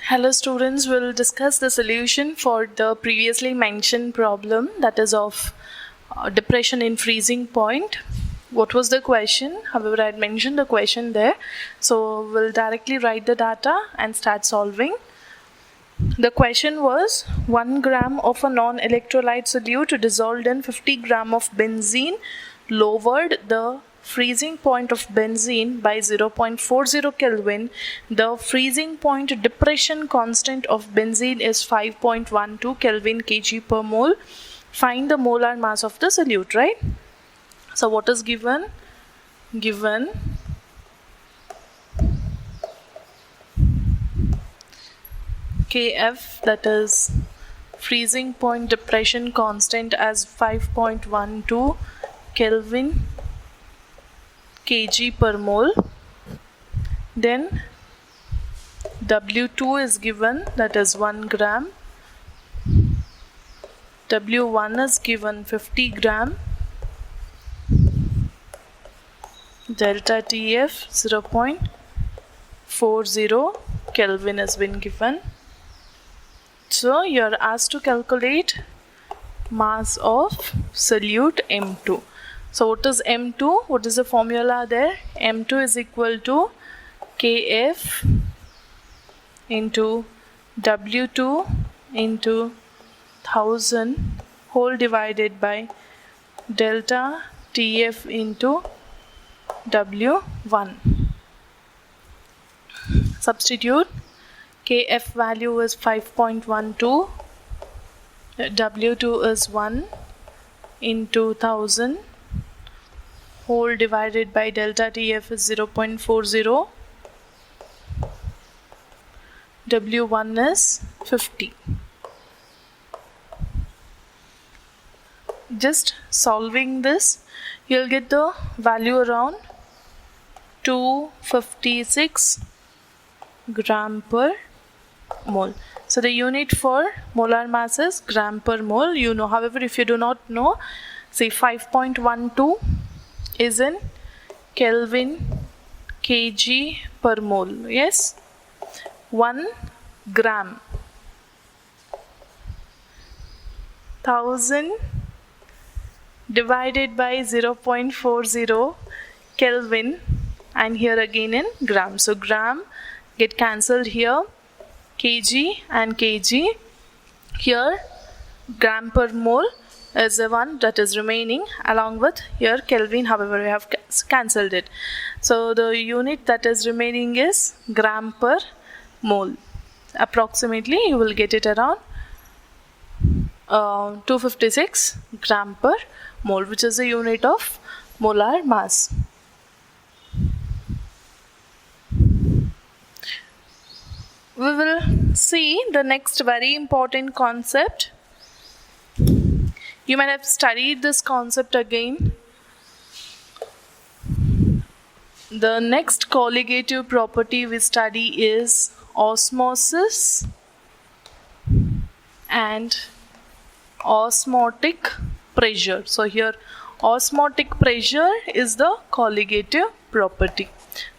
Hello students, we'll discuss the solution for the previously mentioned problem, that is of depression in freezing point. What was the question? However, I had mentioned the question there. So we'll directly write the data and start solving. The question was 1 gram of a non-electrolyte solute dissolved in 50 gram of benzene lowered the freezing point of benzene by 0.40 Kelvin. The freezing point depression constant of benzene is 5.12 Kelvin kg per mole. Find the molar mass of the solute, right? So what is given? Given Kf, that is freezing point depression constant, as 5.12 Kelvin kg per mole. Then W2 is given, that is 1 gram. W1 is given 50 gram. Delta TF 0.40 Kelvin has been given. So you are asked to calculate mass of solute M2. So what is M2? What is the formula there? M2 is equal to Kf into W2 into 1000 whole divided by delta TF into W1. Substitute. Kf value is 5.12. W2 is 1 into 1000 whole divided by delta TF is 0.40. W1 is 50. Just solving this, you'll get the value around 256 gram per mole. So the unit for molar mass is gram per mole. You know, however, if you do not know, say 5.12 is in Kelvin kg per mole. Yes, 1 gram 1000 divided by 0.40 Kelvin, and here again in grams. So gram get cancelled here, kg and kg. Here gram per mole is the one that is remaining, along with here Kelvin, however we have cancelled it. So the unit that is remaining is gram per mole. Approximately you will get it around 256 gram per mole, which is the unit of molar mass. We will see the next very important concept. You might have studied this concept again. The next colligative property we study is osmosis and osmotic pressure. So here osmotic pressure is the colligative property.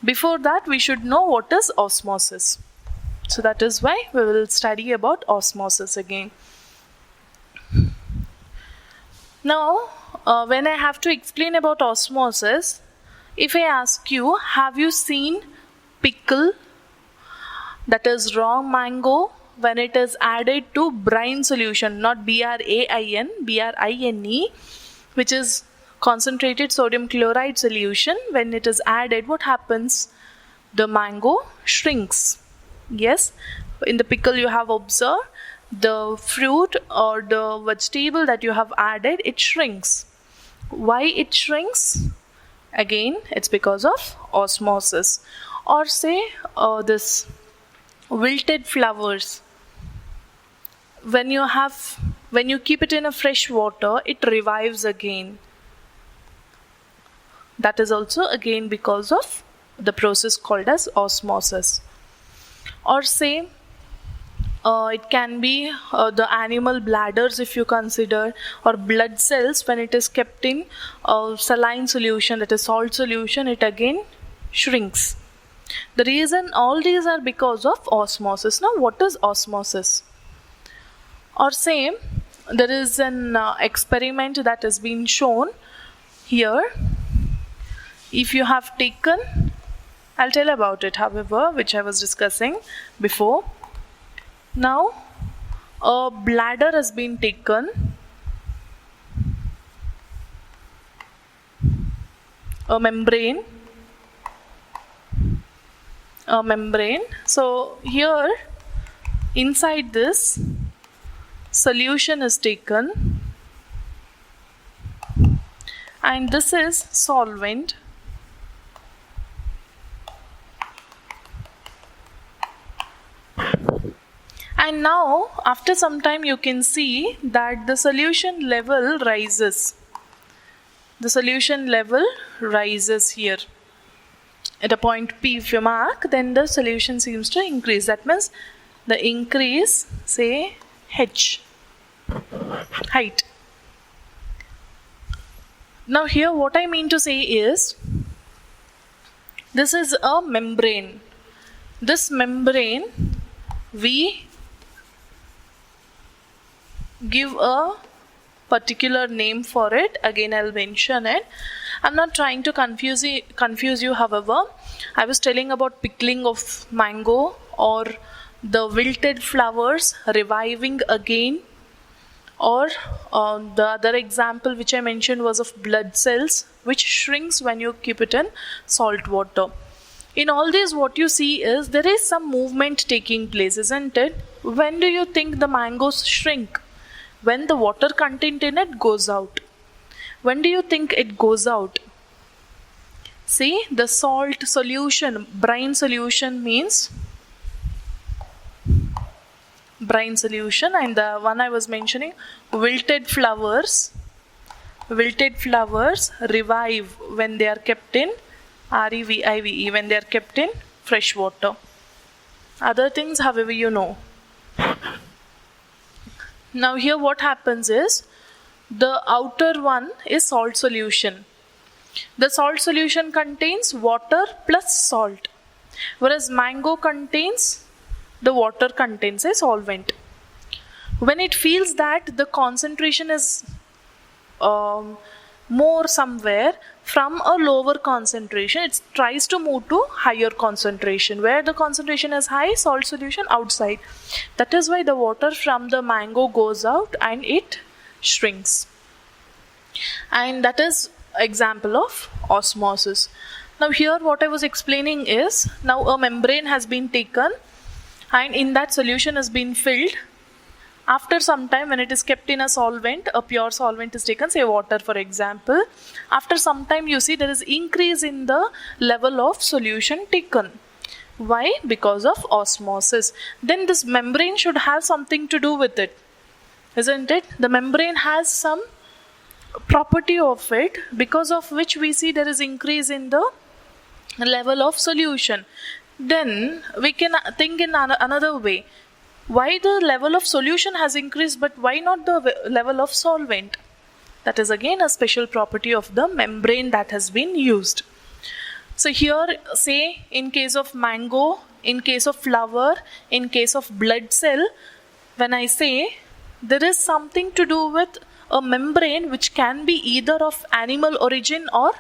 Before that, we should know what is osmosis. So that is why we will study about osmosis again. Now, when I have to explain about osmosis, if I ask you, have you seen pickle, that is raw mango, when it is added to brine solution, not BRAIN, BRINE, which is concentrated sodium chloride solution, when it is added, what happens? The mango shrinks. Yes, in the pickle you have observed the fruit or the vegetable that you have added, it shrinks. Why it shrinks? Again, it's because of osmosis. Or say this wilted flowers, when you keep it in a fresh water, it revives again. That is also again because of the process called as osmosis. Or say it can be the animal bladders, if you consider, or blood cells, when it is kept in saline solution, that is salt solution, it again shrinks. The reason all these are because of osmosis. Now, what is osmosis? Or say, there is an experiment that has been shown here. If you have taken, I'll tell about it, however, which I was discussing before. Now, a bladder has been taken, a membrane. So here, inside this, solution is taken, and this is solvent. And now, after some time, you can see that the solution level rises. The solution level rises here. At a point P, if you mark, then the solution seems to increase. That means the increase, say, H, height. Now here what I mean to say is, this is a membrane. This membrane, we give a particular name for it. Again, I'll mention it. I'm not trying to confuse you, however. I was telling about pickling of mango, or the wilted flowers reviving again, or the other example which I mentioned was of blood cells which shrinks when you keep it in salt water. In all these, what you see is there is some movement taking place, isn't it? When do you think the mangoes shrink? When the water content in it goes out. When do you think it goes out? See, the salt solution, brine solution means brine solution, and the one I was mentioning, wilted flowers revive when they are kept in REVIVE, when they are kept in fresh water. Other things, however, you know. Now here what happens is, the outer one is salt solution. The salt solution contains water plus salt, whereas mango contains, the water contains a solvent. When it feels that the concentration is more somewhere from a lower concentration, it tries to move to higher concentration. Where the concentration is high, salt solution outside. That is why the water from the mango goes out and it shrinks. And that is example of osmosis. Now here what I was explaining is, now a membrane has been taken and in that solution has been filled. After some time, when it is kept in a solvent, a pure solvent is taken, say water for example. After some time, you see there is increase in the level of solution taken. Why? Because of osmosis. Then this membrane should have something to do with it, isn't it? The membrane has some property of it, because of which we see there is increase in the level of solution. Then we can think in another way. Why the level of solution has increased, but why not the level of solvent? That is again a special property of the membrane that has been used. So here, say in case of mango, in case of flower, in case of blood cell, when I say there is something to do with a membrane which can be either of animal origin or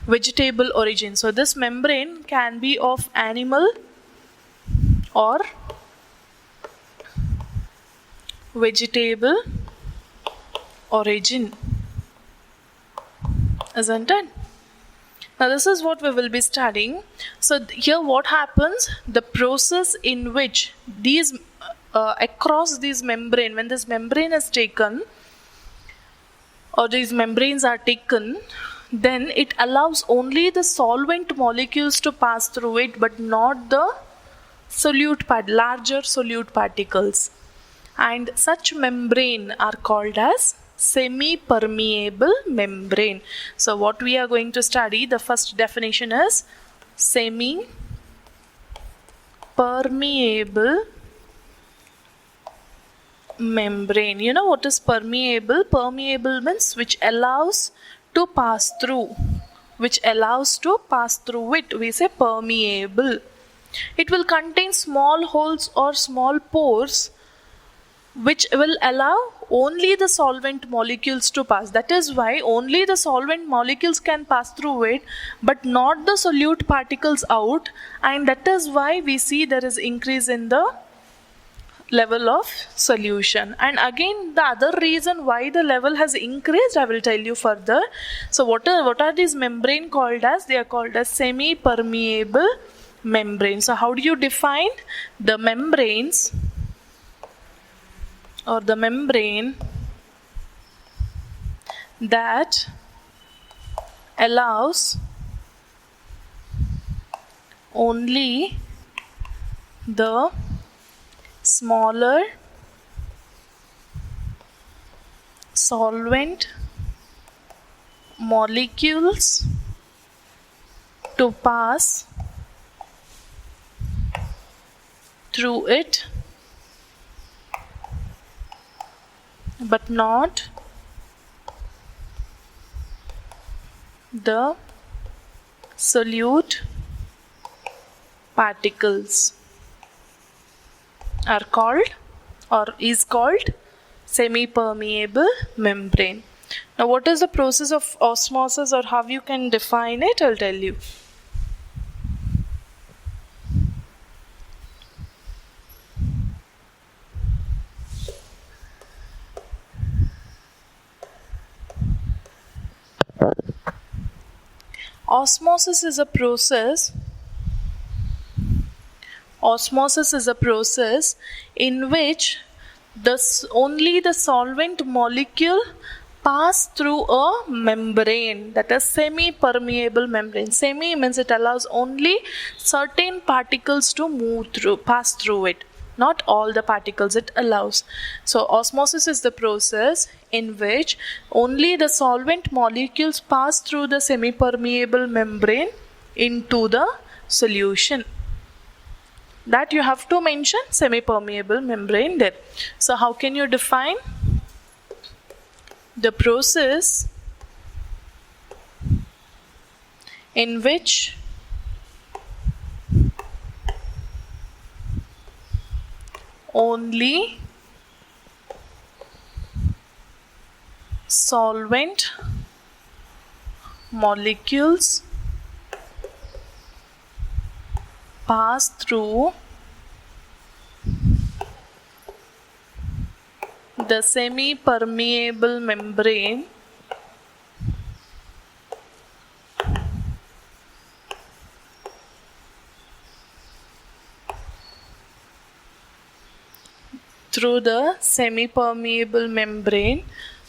vegetable origin. So this membrane can be of animal or vegetable origin, isn't it? Now this is what we will be studying. So here what happens, the process in which these across this membrane, when this membrane is taken or these membranes are taken, then it allows only the solvent molecules to pass through it, but not the larger solute particles. And such membrane are called as semi-permeable membrane. So what we are going to study, the first definition is semi-permeable membrane. You know what is permeable? Permeable means which allows to pass through, which allows to pass through it. We say permeable. It will contain small holes or small pores which will allow only the solvent molecules to pass. That is why only the solvent molecules can pass through it, but not the solute particles out, and that is why we see there is increase in the level of solution. And again, the other reason why the level has increased, I will tell you further. So what are these membrane called as? They are called as semi-permeable membrane. So how do you define the membranes, or the membrane that allows only the smaller solvent molecules to pass through it, but not the solute particles, are called, or is called, semi-permeable membrane. Now what is the process of osmosis, or how you can define it? I'll tell you. Osmosis is a process in which only the solvent molecule pass through a membrane, that is semi-permeable membrane. Semi means it allows only certain particles to pass through it, not all the particles it allows. So osmosis is the process in which only the solvent molecules pass through the semi-permeable membrane into the solution. That you have to mention semi-permeable membrane there. So how can you define? The process in which only solvent molecules pass through the semi-permeable membrane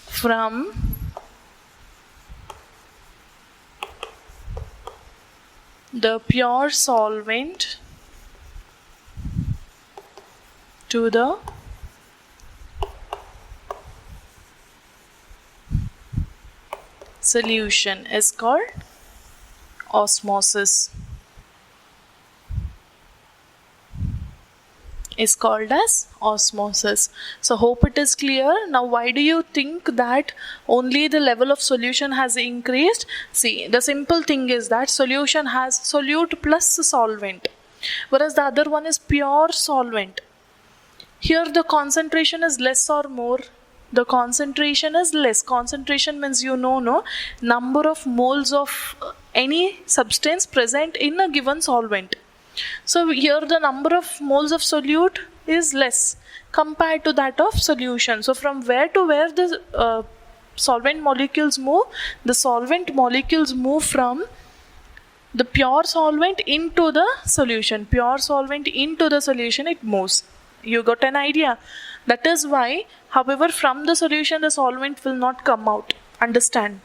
from the pure solvent to the solution is called osmosis. Is called as osmosis. So hope it is clear. Now why do you think that only the level of solution has increased? See, the simple thing is that solution has solute plus solvent, whereas the other one is pure solvent. Here the concentration is less or more? The concentration is less. Concentration means number of moles of any substance present in a given solvent. So here the number of moles of solute is less compared to that of solution. So from where to where the solvent molecules move? The solvent molecules move from the pure solvent into the solution. Pure solvent into the solution it moves. You got an idea? That is why, however, from the solution the solvent will not come out. Understand?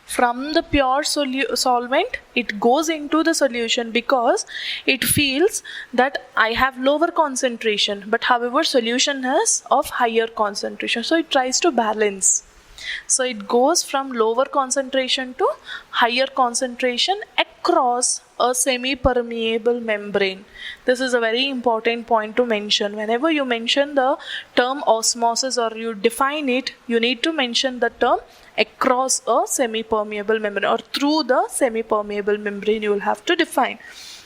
From the pure solvent it goes into the solution because it feels that I have lower concentration, but however solution is of higher concentration, so it tries to balance. So it goes from lower concentration to higher concentration across a semi-permeable membrane. This is a very important point to mention. Whenever you mention the term osmosis or you define it, you need to mention the term across a semi-permeable membrane, or through the semi-permeable membrane you will have to define.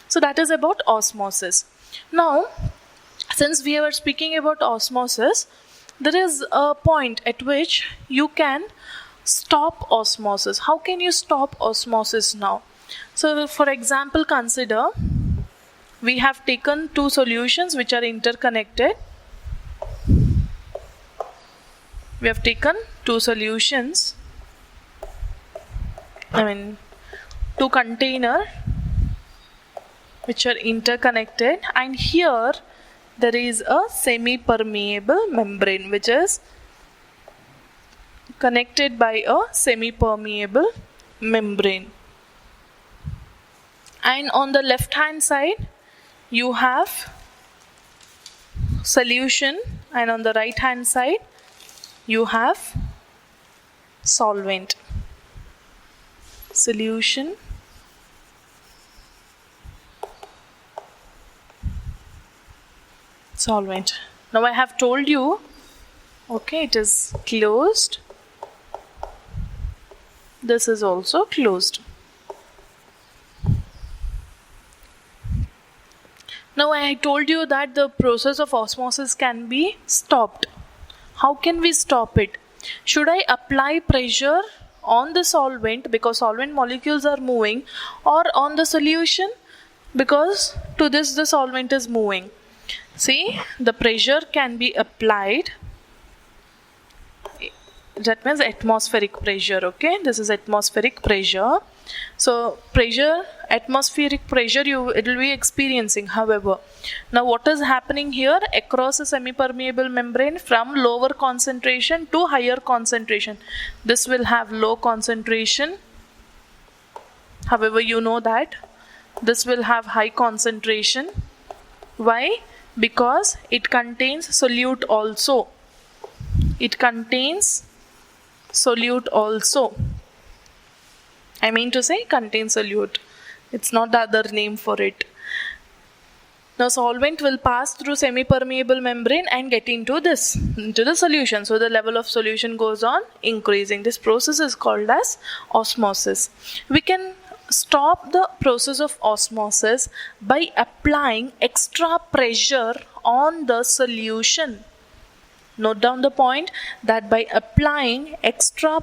So that is about osmosis. Now, since we were speaking about osmosis, there is a point at which you can stop osmosis. How can you stop osmosis now? So for example, consider we have taken two solutions which are interconnected. We have taken two solutions, two containers which are interconnected, and here there is a semi-permeable membrane which is connected by a semi-permeable membrane. And on the left hand side you have solution, and on the right hand side you have solvent. Solution, solvent. Now I have told you, okay, it is closed. This is also closed. Now I told you that the process of osmosis can be stopped. How can we stop it? Should I apply pressure on the solvent because solvent molecules are moving, or on the solution because to this the solvent is moving? See, the pressure can be applied. That means atmospheric pressure, okay? This is atmospheric pressure. So pressure, atmospheric pressure it will be experiencing. However, now what is happening here? Across a semi-permeable membrane from lower concentration to higher concentration. This will have low concentration. However, you know that this will have high concentration. Why? Because it contains solute also. It contains solute also. I mean to say contains solute. It's not the other name for it. Now solvent will pass through semi-permeable membrane and get into the solution. So the level of solution goes on increasing. This process is called as osmosis. We can stop the process of osmosis by applying extra pressure on the solution. Note down the point that by applying extra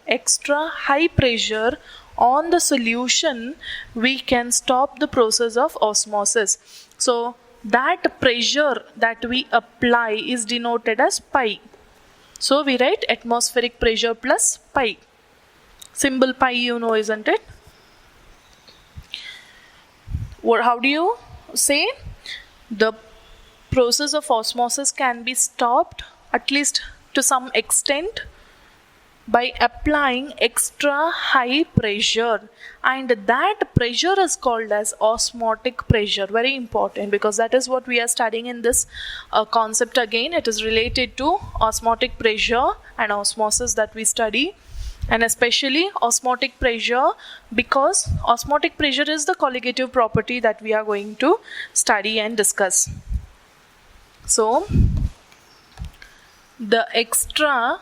high pressure on the solution, we can stop the process of osmosis. So that pressure that we apply is denoted as pi. So we write atmospheric pressure plus pi. Symbol pi you know, isn't it? How do you say? The process of osmosis can be stopped, at least to some extent, by applying extra high pressure, and that pressure is called as osmotic pressure. Very important, because that is what we are studying in this concept. Again, it is related to osmotic pressure and osmosis that we study, and especially osmotic pressure, because osmotic pressure is the colligative property that we are going to study and discuss. So the extra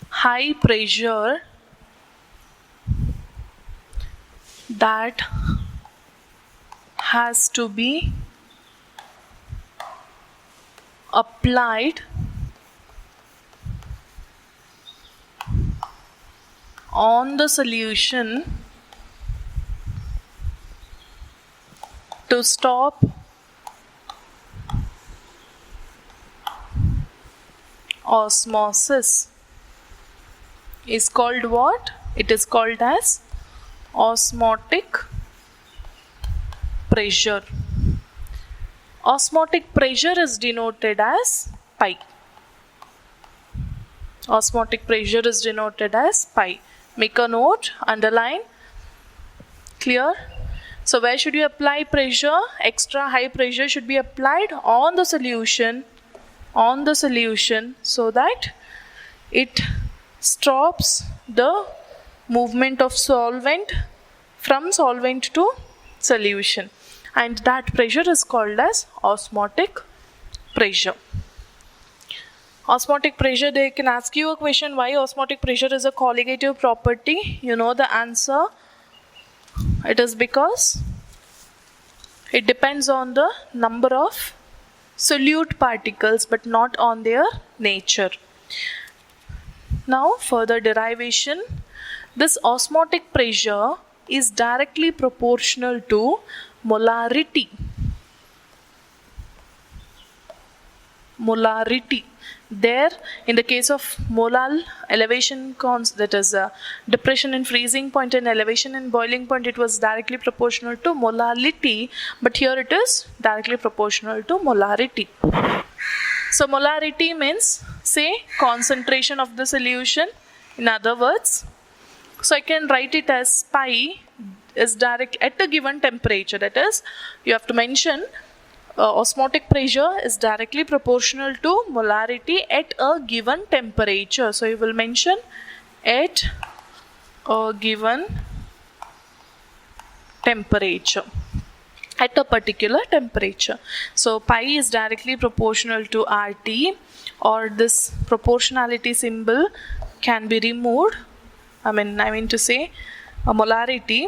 high pressure that has to be applied on the solution to stop osmosis is called what? It is called as osmotic pressure. Osmotic pressure is denoted as pi. Osmotic pressure is denoted as pi. Make a note, underline. Clear? So where should you apply pressure? Extra high pressure should be applied on the solution, so that it stops the movement of solvent from solvent to solution, and that pressure is called as osmotic pressure. Osmotic pressure, they can ask you a question, why osmotic pressure is a colligative property. You know the answer. It is because it depends on the number of solute particles but not on their nature. Now further derivation. This osmotic pressure is directly proportional to molarity. Molarity. There, in the case of molal elevation that is depression in freezing point and elevation in boiling point, it was directly proportional to molality, but here it is directly proportional to molarity. So molarity means, say, concentration of the solution. In other words, so I can write it as pi is direct at a given temperature. That is, you have to mention osmotic pressure is directly proportional to molarity at a given temperature. So you will mention at a given temperature, at a particular temperature. So pi is directly proportional to RT, or this proportionality symbol can be removed. I mean to say a molarity.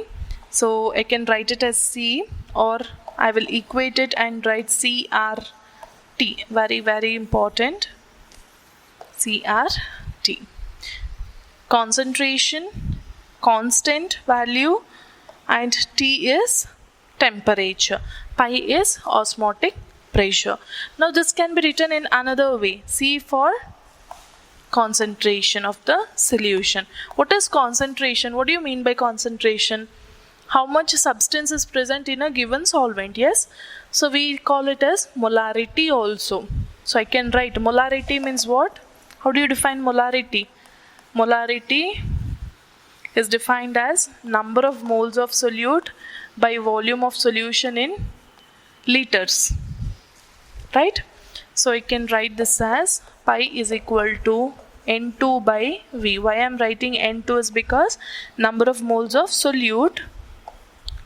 So I can write it as C, or I will equate it and write CRT. Very, very important. CRT. Concentration, constant value, and T is temperature. Pi is osmotic pressure. Now this can be written in another way. C for concentration of the solution. What is concentration? What do you mean by concentration? How much substance is present in a given solvent? Yes. So we call it as molarity also. So I can write molarity means what? How do you define molarity? Molarity is defined as number of moles of solute by volume of solution in liters. Right? So I can write this as pi is equal to N2 by V. Why I am writing N2 is because number of moles of solute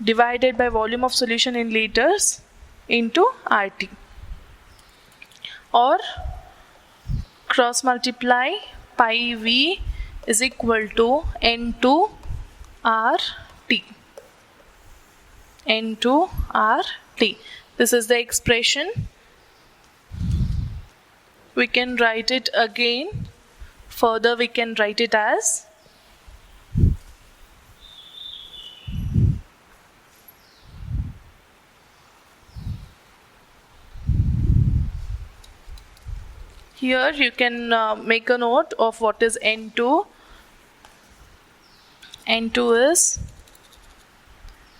divided by volume of solution in liters into RT. Or cross multiply pi V is equal to N2 RT. N2 RT. This is the expression. We can write it again. Further, we can write it as here you can make a note of what is N2. N2 is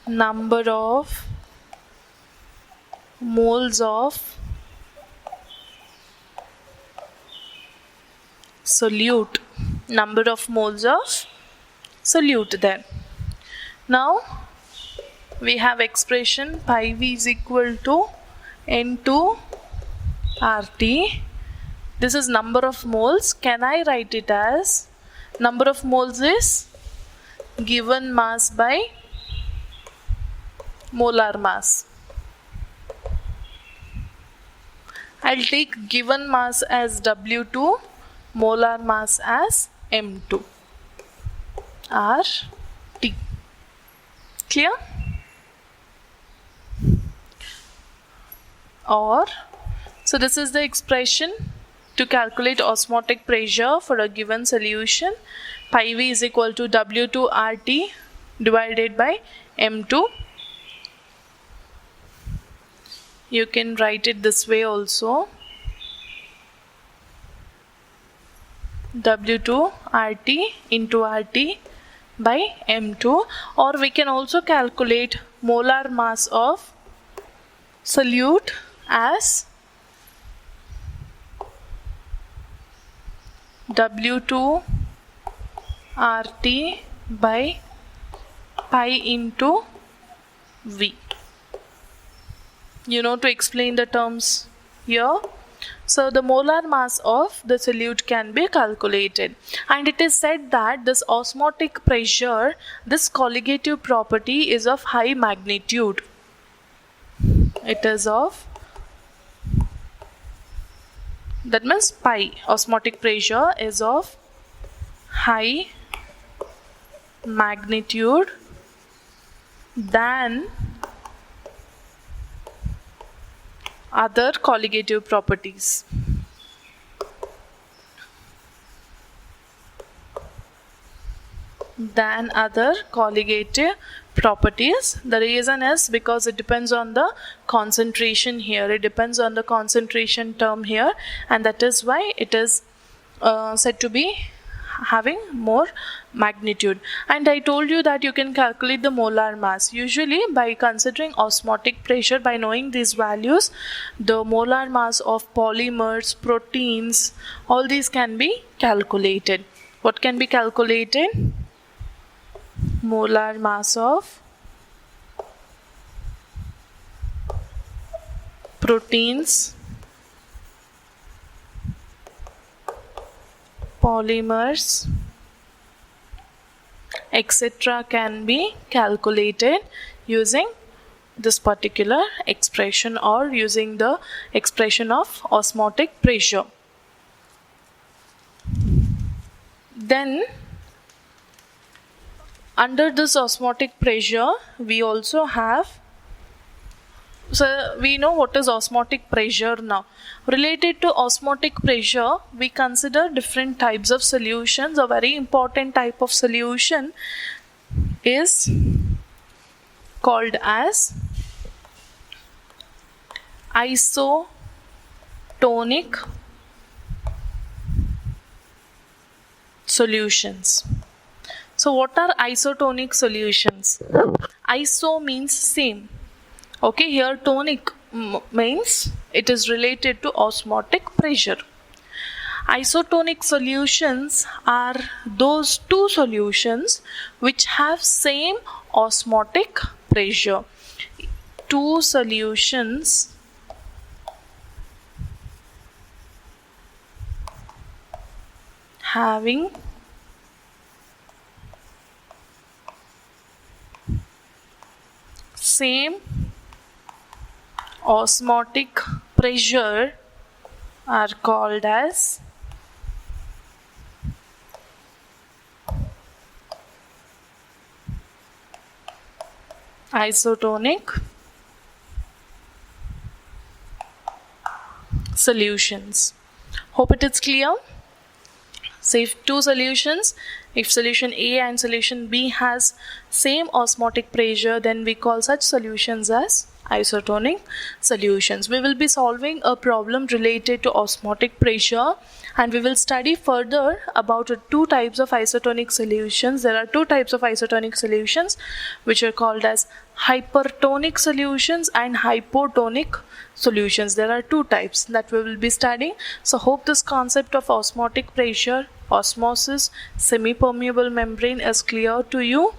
number of moles of solute. Number of moles of solute there. Now we have expression pi V is equal to N2 RT. This is number of moles. Can I write it as number of moles is given mass by molar mass. I'll take given mass as W2, molar mass as M2. RT. Clear? Or, so this is the expression to calculate osmotic pressure for a given solution. Pi V is equal to W2 RT divided by M2. You can write it this way also. W2 RT into RT by M2, or we can also calculate molar mass of solute as W2 RT by pi into V. You know, to explain the terms here. So the molar mass of the solute can be calculated, and it is said that this osmotic pressure, this colligative property is of high magnitude. It is of That means pi, osmotic pressure, is of high magnitude than other colligative properties. Than other colligative properties. The reason is because it depends on the concentration here. It depends on the concentration term here, and that is why it is said to be having more magnitude. And I told you that you can calculate the molar mass. Usually by considering osmotic pressure, by knowing these values, the molar mass of polymers, proteins, all these can be calculated. What can be calculated? Molar mass of proteins, polymers, etc. can be calculated using this particular expression or using the expression of osmotic pressure. Then under this osmotic pressure, we also have, so we know what is osmotic pressure now. Related to osmotic pressure, we consider different types of solutions. A very important type of solution is called as isotonic solutions. So what are isotonic solutions? Iso means same. Okay, here tonic means it is related to osmotic pressure. Isotonic solutions are those two solutions which have same osmotic pressure. Two solutions having same osmotic pressure are called as isotonic solutions. Hope it is clear. So if two solutions, if solution A and solution B has same osmotic pressure, then we call such solutions as isotonic solutions. We will be solving a problem related to osmotic pressure, and we will study further about two types of isotonic solutions. There are two types of isotonic solutions which are called as hypertonic solutions and hypotonic solutions. There are two types that we will be studying. So hope this concept of osmotic pressure, osmosis, semi-permeable membrane is clear to you.